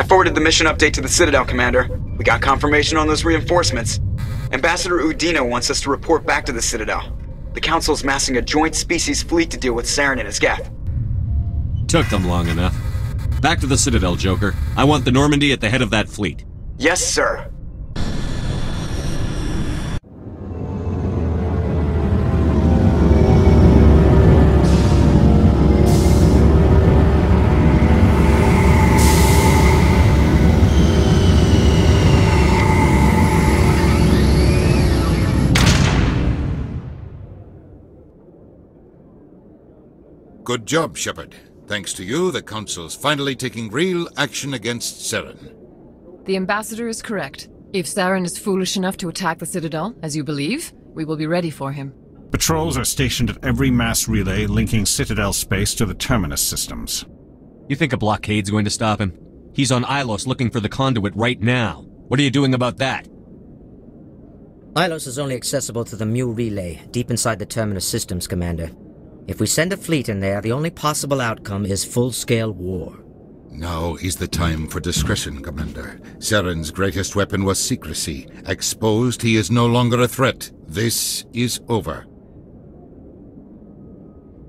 I forwarded the mission update to the Citadel, Commander. We got confirmation on those reinforcements. Ambassador Udina wants us to report back to the Citadel. The Council's massing a joint species fleet to deal with Saren and his Geth. Took them long enough. Back to the Citadel, Joker. I want the Normandy at the head of that fleet. Yes, sir. Good job, Shepard. Thanks to you, the Council's finally taking real action against Saren. The Ambassador is correct. If Saren is foolish enough to attack the Citadel, as you believe, we will be ready for him. Patrols are stationed at every mass relay linking Citadel space to the Terminus systems. You think a blockade's going to stop him? He's on Ilos looking for the conduit right now. What are you doing about that? Ilos is only accessible to the Mu relay, deep inside the Terminus systems, Commander. If we send a fleet in there, the only possible outcome is full-scale war. Now is the time for discretion, Commander. Saren's greatest weapon was secrecy. Exposed, he is no longer a threat. This is over.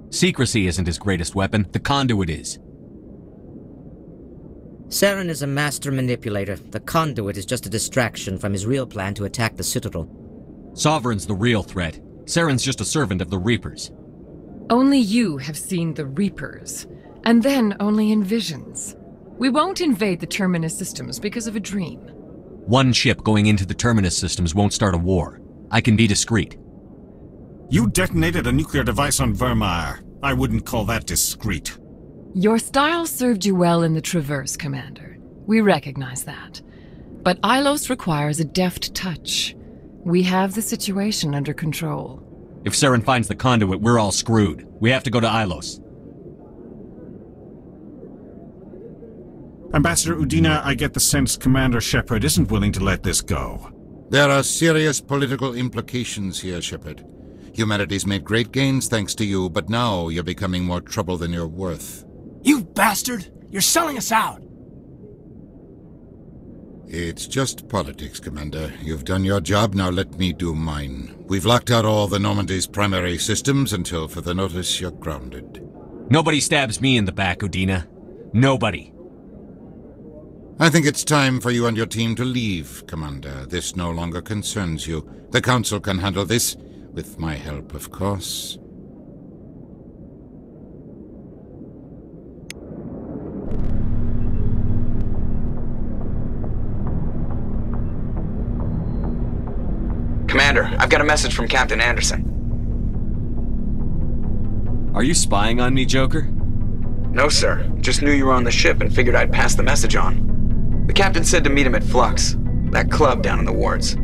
Secrecy isn't his greatest weapon. The conduit is. Saren is a master manipulator. The conduit is just a distraction from his real plan to attack the Citadel. Sovereign's the real threat. Saren's just a servant of the Reapers. Only you have seen the Reapers, and then only in visions. We won't invade the Terminus systems because of a dream. One ship going into the Terminus systems won't start a war. I can be discreet. You detonated a nuclear device on Vermeer. I wouldn't call that discreet. Your style served you well in the Traverse, Commander. We recognize that. But Ilos requires a deft touch. We have the situation under control. If Saren finds the conduit, we're all screwed. We have to go to Ilos. Ambassador Udina, I get the sense Commander Shepard isn't willing to let this go. There are serious political implications here, Shepard. Humanity's made great gains thanks to you, but now you're becoming more trouble than you're worth. You bastard! You're selling us out! It's just politics, Commander. You've done your job, now let me do mine. We've locked out all the Normandy's primary systems until further notice you're grounded. Nobody stabs me in the back, Udina. Nobody. I think it's time for you and your team to leave, Commander. This no longer concerns you. The Council can handle this, with my help, of course. Commander, I've got a message from Captain Anderson. Are you spying on me, Joker? No, sir. Just knew you were on the ship and figured I'd pass the message on. The captain said to meet him at Flux, that club down in the wards.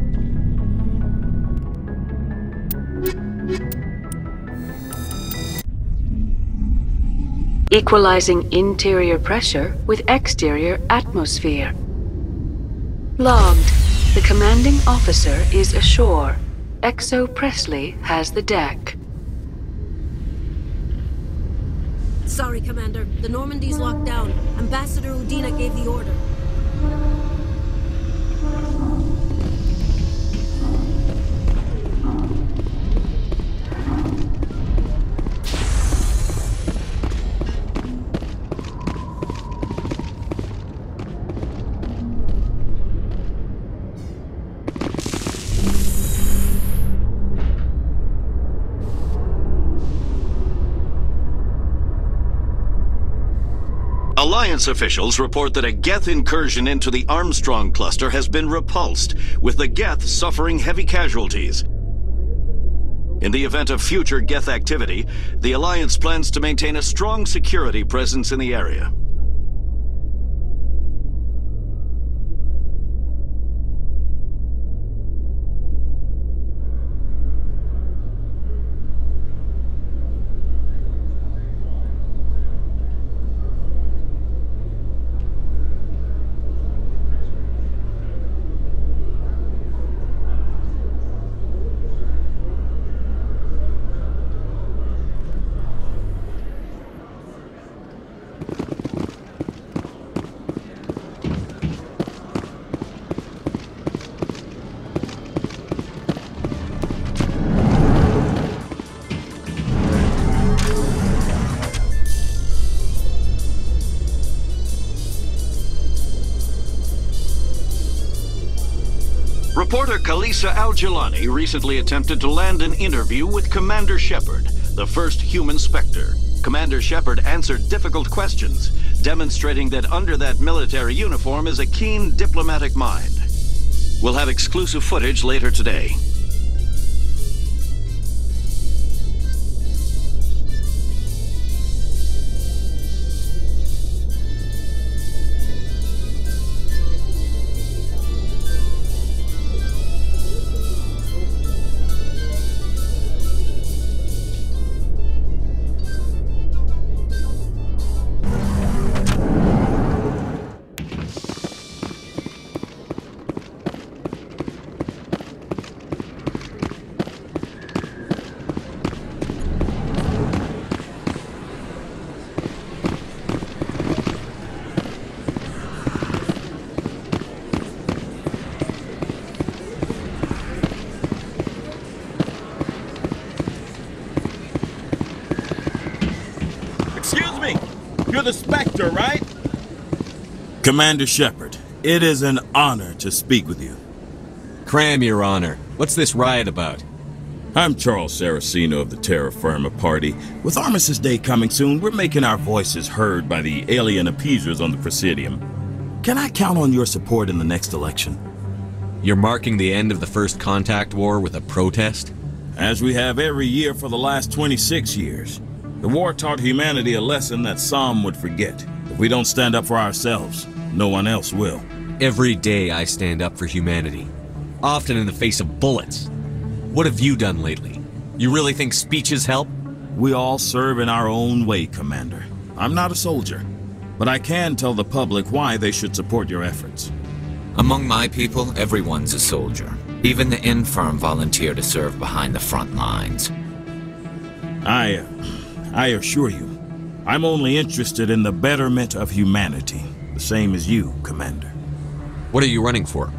Equalizing interior pressure with exterior atmosphere. Logged. The commanding officer is ashore. Exo Presley has the deck. Sorry, Commander. The Normandy's locked down. Ambassador Udina gave the order. Alliance officials report that a Geth incursion into the Armstrong cluster has been repulsed, with the Geth suffering heavy casualties. In the event of future Geth activity, the Alliance plans to maintain a strong security presence in the area. Reporter Kalisa Al-Jilani recently attempted to land an interview with Commander Shepard, the first human Spectre. Commander Shepard answered difficult questions, demonstrating that under that military uniform is a keen diplomatic mind. We'll have exclusive footage later today. You're the Spectre, right? Commander Shepard, it is an honor to speak with you. Cram, Your Honor. What's this riot about? I'm Charles Saraceno of the Terra Firma Party. With Armistice Day coming soon, we're making our voices heard by the alien appeasers on the Presidium. Can I count on your support in the next election? You're marking the end of the First Contact War with a protest? As we have every year for the last 26 years. The war taught humanity a lesson that some would forget. If we don't stand up for ourselves, no one else will. Every day I stand up for humanity, often in the face of bullets. What have you done lately? You really think speeches help? We all serve in our own way, Commander. I'm not a soldier, but I can tell the public why they should support your efforts. Among my people, everyone's a soldier. Even the infirm volunteer to serve behind the front lines. I assure you, I'm only interested in the betterment of humanity, the same as you, Commander. What are you running for?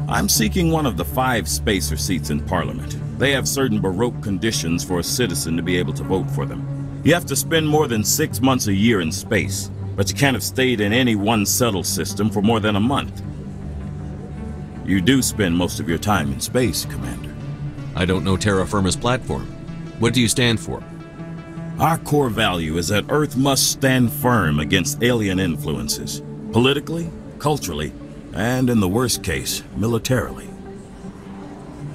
I'm seeking one of the 5 spacer seats in Parliament. They have certain Baroque conditions for a citizen to be able to vote for them. You have to spend more than 6 months a year in space, but you can't have stayed in any one settled system for more than a month. You do spend most of your time in space, Commander. I don't know Terra Firma's platform. What do you stand for? Our core value is that Earth must stand firm against alien influences, politically, culturally, and in the worst case, militarily.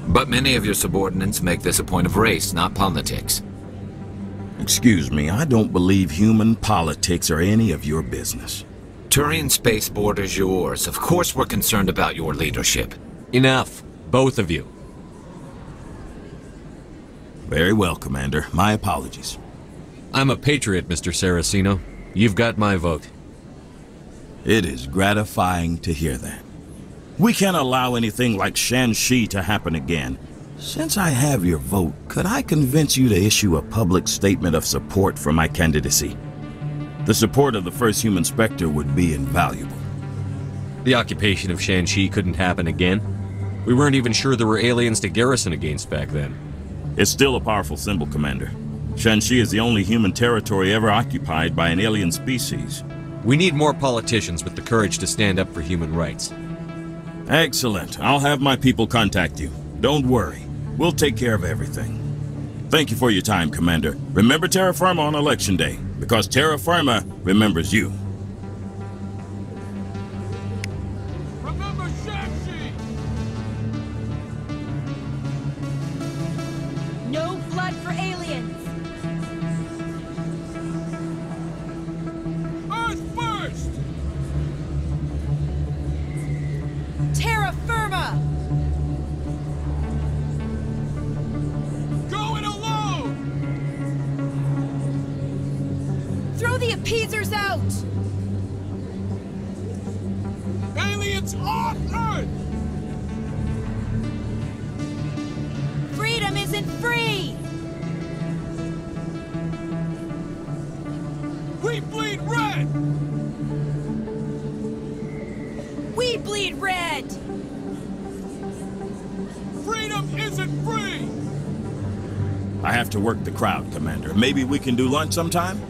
But many of your subordinates make this a point of race, not politics. Excuse me, I don't believe human politics are any of your business. Turian spaceport is yours. Of course we're concerned about your leadership. Enough, both of you. Very well, Commander. My apologies. I'm a patriot, Mr. Saraceno. You've got my vote. It is gratifying to hear that. We can't allow anything like Shanxi to happen again. Since I have your vote, could I convince you to issue a public statement of support for my candidacy? The support of the first human Spectre would be invaluable. The occupation of Shanxi couldn't happen again. We weren't even sure there were aliens to garrison against back then. It's still a powerful symbol, Commander. Shanxi is the only human territory ever occupied by an alien species. We need more politicians with the courage to stand up for human rights. Excellent. I'll have my people contact you. Don't worry. We'll take care of everything. Thank you for your time, Commander. Remember Terra Firma on Election Day, because Terra Firma remembers you. Remember Shanxi! No blood for aliens! Earth first! Terra Firma! Going alone! Throw the appeasers out! Aliens on Earth! Freedom isn't free! We bleed red! We bleed red! Freedom isn't free! I have to work the crowd, Commander. Maybe we can do lunch sometime?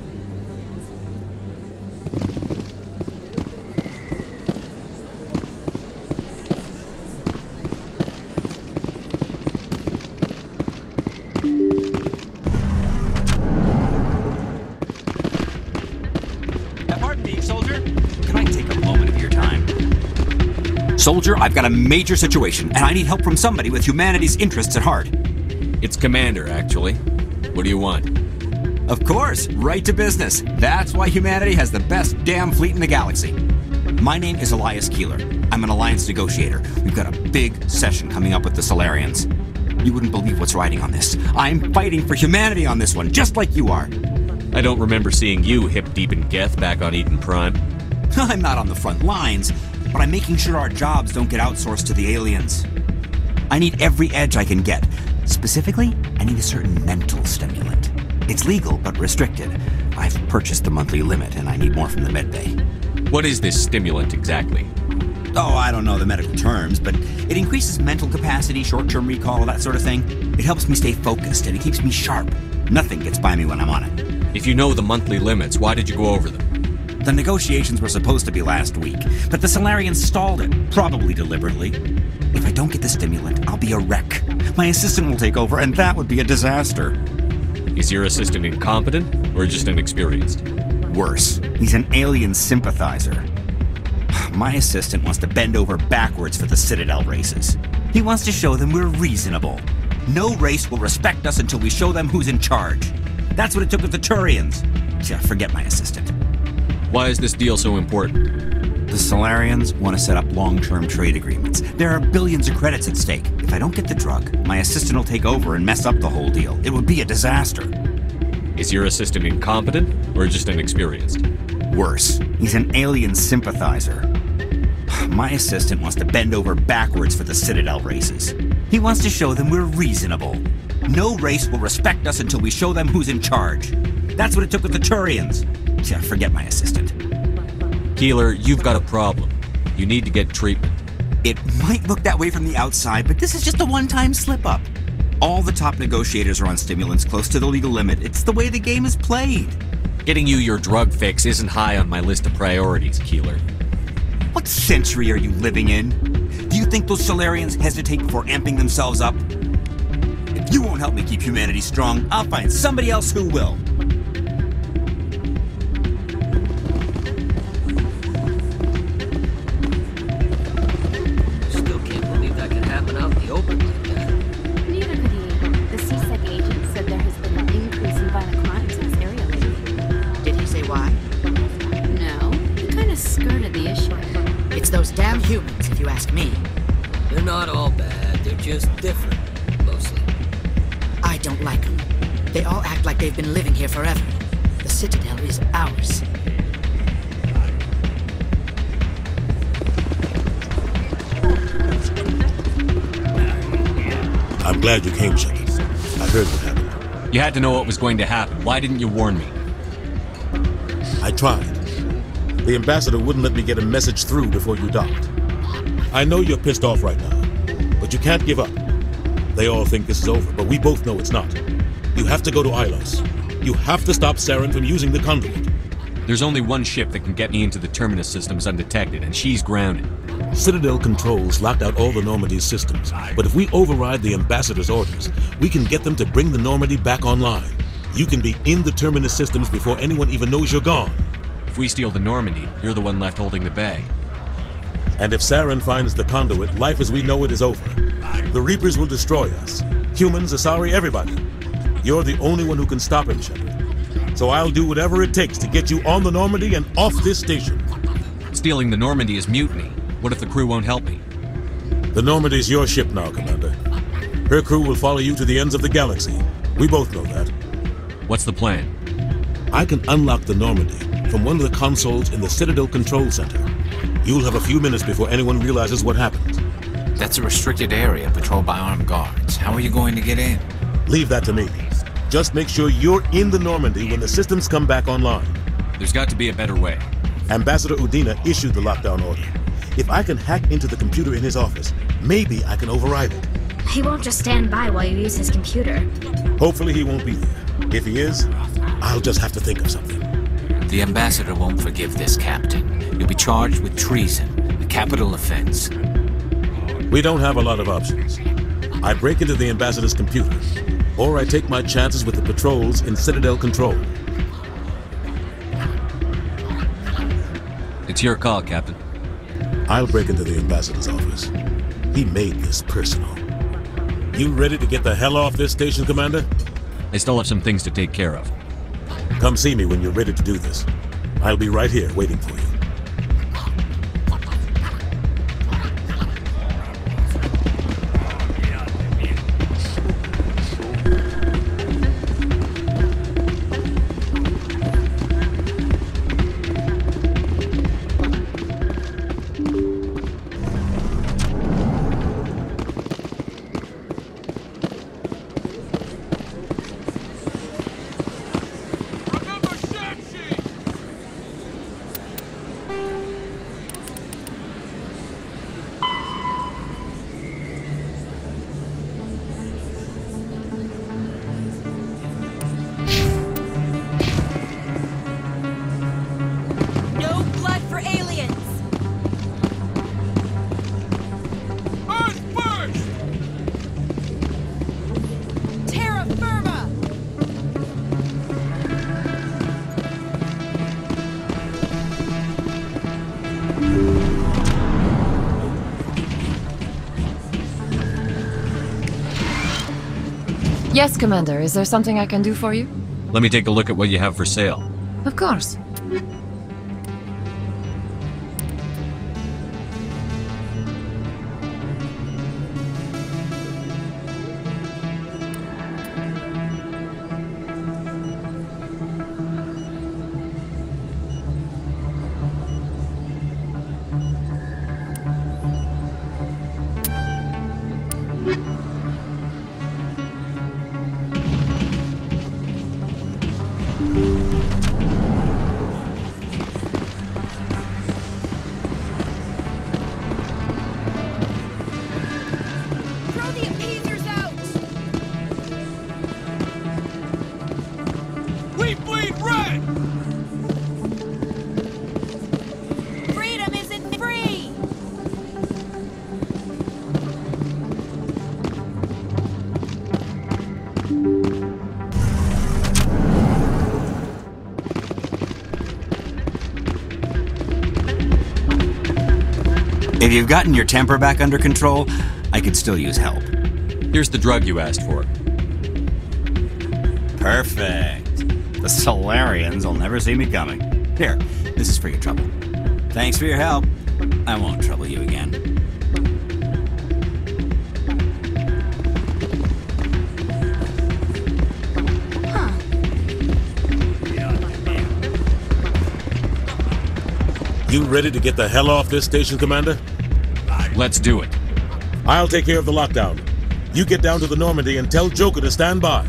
Soldier, I've got a major situation, and I need help from somebody with humanity's interests at heart. It's Commander, actually. What do you want? Of course, right to business. That's why humanity has the best damn fleet in the galaxy. My name is Elias Keeler. I'm an alliance negotiator. We've got a big session coming up with the Solarians. You wouldn't believe what's riding on this. I'm fighting for humanity on this one, just like you are. I don't remember seeing you hip deep in Geth back on Eden Prime. I'm not on the front lines, but I'm making sure our jobs don't get outsourced to the aliens. I need every edge I can get. Specifically, I need a certain mental stimulant. It's legal, but restricted. I've purchased the monthly limit, and I need more from the medbay. What is this stimulant exactly? Oh, I don't know the medical terms, but it increases mental capacity, short-term recall, that sort of thing. It helps me stay focused, and it keeps me sharp. Nothing gets by me when I'm on it. If you know the monthly limits, why did you go over them? The negotiations were supposed to be last week, but the Solarians stalled it, probably deliberately. If I don't get the stimulant, I'll be a wreck. My assistant will take over, and that would be a disaster. Is your assistant incompetent, or just inexperienced? Worse, he's an alien sympathizer. My assistant wants to bend over backwards for the Citadel races. He wants to show them we're reasonable. No race will respect us until we show them who's in charge. That's what it took with the Turians. Yeah, forget my assistant. Why is this deal so important? The Solarians want to set up long-term trade agreements. There are billions of credits at stake. If I don't get the drug, my assistant will take over and mess up the whole deal. It would be a disaster. Is your assistant incompetent, or just inexperienced? Worse, he's an alien sympathizer. My assistant wants to bend over backwards for the Citadel races. He wants to show them we're reasonable. No race will respect us until we show them who's in charge. That's what it took with the Turians. Yeah, forget my assistant. Keeler, you've got a problem. You need to get treatment. It might look that way from the outside, but this is just a one-time slip-up. All the top negotiators are on stimulants close to the legal limit. It's the way the game is played. Getting you your drug fix isn't high on my list of priorities, Keeler. What century are you living in? Do you think those Solarians hesitate before amping themselves up? If you won't help me keep humanity strong, I'll find somebody else who will. Still can't believe that could happen out in the open like that. Neither could he. The CSEC agent said there has been an increase in violent crimes in this area lately. Did he say why? No, he kind of skirted the issue. It's those damn humans, if you ask me. They're not all bad, they're just different, mostly. I don't like them. They all act like they've been living here forever. The Citadel is ours. I'm glad you came, Shepard. I heard what happened. You had to know what was going to happen. Why didn't you warn me? I tried. The ambassador wouldn't let me get a message through before you docked. I know you're pissed off right now, but you can't give up. They all think this is over, but we both know it's not. You have to go to Ilos. You have to stop Saren from using the conduit. There's only one ship that can get me into the Terminus systems undetected, and she's grounded. Citadel controls locked out all the Normandy's systems, but if we override the ambassador's orders, we can get them to bring the Normandy back online. You can be in the Terminus systems before anyone even knows you're gone. If we steal the Normandy, you're the one left holding the bag. And if Saren finds the conduit, life as we know it is over. The Reapers will destroy us. Humans, Asari, everybody. You're the only one who can stop him, Shepard. So I'll do whatever it takes to get you on the Normandy and off this station. Stealing the Normandy is mutiny. What if the crew won't help me? The Normandy's your ship now, Commander. Her crew will follow you to the ends of the galaxy. We both know that. What's the plan? I can unlock the Normandy from one of the consoles in the Citadel Control Center. You'll have a few minutes before anyone realizes what happened. That's a restricted area patrolled by armed guards. How are you going to get in? Leave that to me. Just make sure you're in the Normandy when the systems come back online. There's got to be a better way. Ambassador Udina issued the lockdown order. If I can hack into the computer in his office, maybe I can override it. He won't just stand by while you use his computer. Hopefully he won't be there. If he is, I'll just have to think of something. The ambassador won't forgive this, Captain. You'll be charged with treason, a capital offense. We don't have a lot of options. I break into the ambassador's computer, or I take my chances with the patrols in Citadel Control. It's your call, Captain. I'll break into the ambassador's office. He made this personal. You ready to get the hell off this station, Commander? I still have some things to take care of. Come see me when you're ready to do this. I'll be right here waiting for you. Yes, Commander. Is there something I can do for you? Let me take a look at what you have for sale. Of course. If you've gotten your temper back under control, I could still use help. Here's the drug you asked for. Perfect. The Solarians will never see me coming. Here, this is for your trouble. Thanks for your help. I won't trouble you again. You ready to get the hell off this station, Commander? Let's do it. I'll take care of the lockdown. You get down to the Normandy and tell Joker to stand by.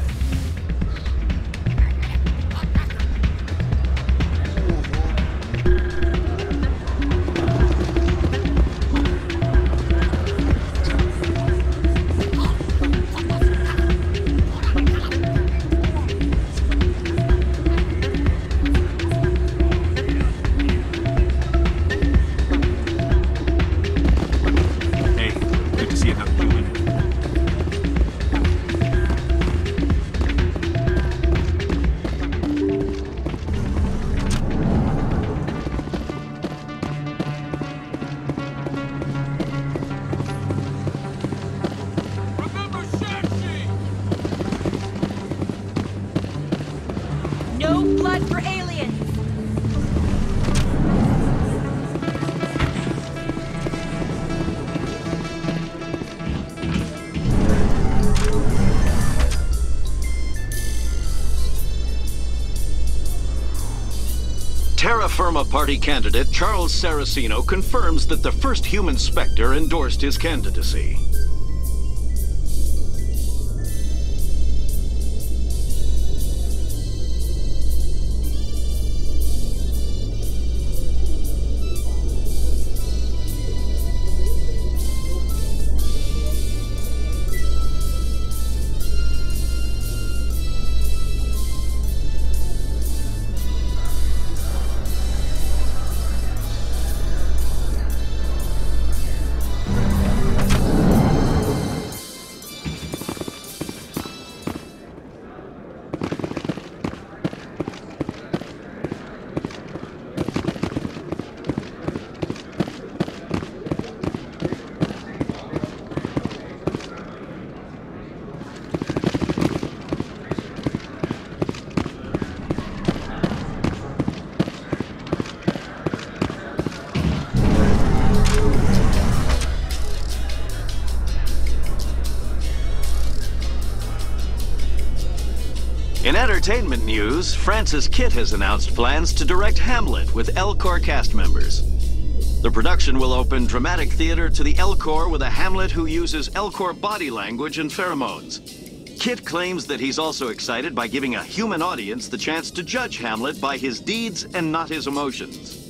Terra Firma Party candidate Charles Saraceno confirms that the first human Spectre endorsed his candidacy. entertainment news, Francis Kitt has announced plans to direct Hamlet with Elcor cast members. The production will open dramatic theater to the Elcor with a Hamlet who uses Elcor body language and pheromones. Kitt claims that he's also excited by giving a human audience the chance to judge Hamlet by his deeds and not his emotions.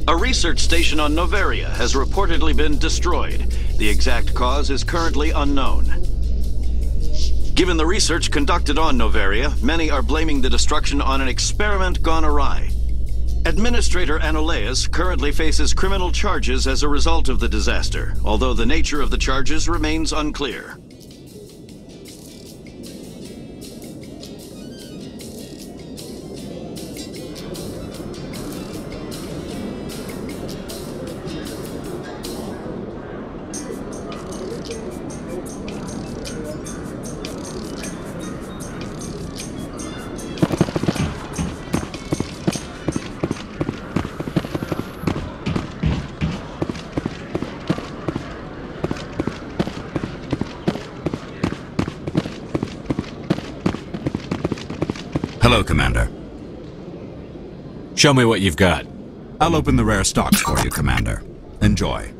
A research station on Noveria has reportedly been destroyed. The exact cause is currently unknown. Given the research conducted on Noveria, many are blaming the destruction on an experiment gone awry. Administrator Anoleus currently faces criminal charges as a result of the disaster, although the nature of the charges remains unclear. Hello, Commander. Show me what you've got. I'll open the rare stocks for you, Commander. Enjoy.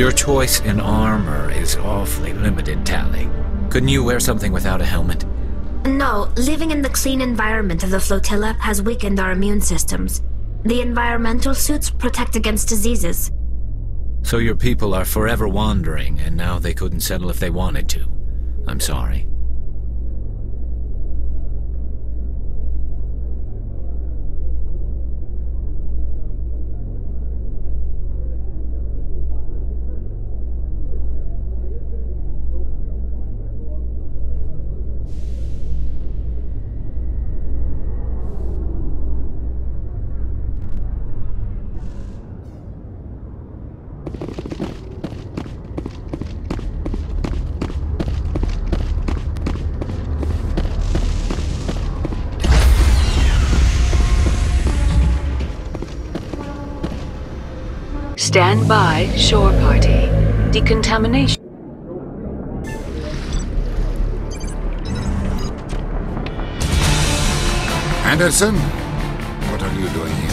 Your choice in armor is awfully limited, Tally. Couldn't you wear something without a helmet? No, living in the clean environment of the flotilla has weakened our immune systems. The environmental suits protect against diseases. So your people are forever wandering, and now they couldn't settle if they wanted to. I'm sorry. Stand by, shore party. Decontamination. Anderson? What are you doing here?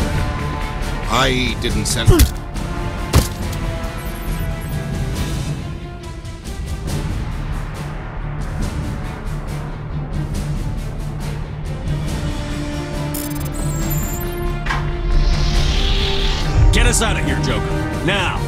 I didn't send... Get us out of here, Joker. Now!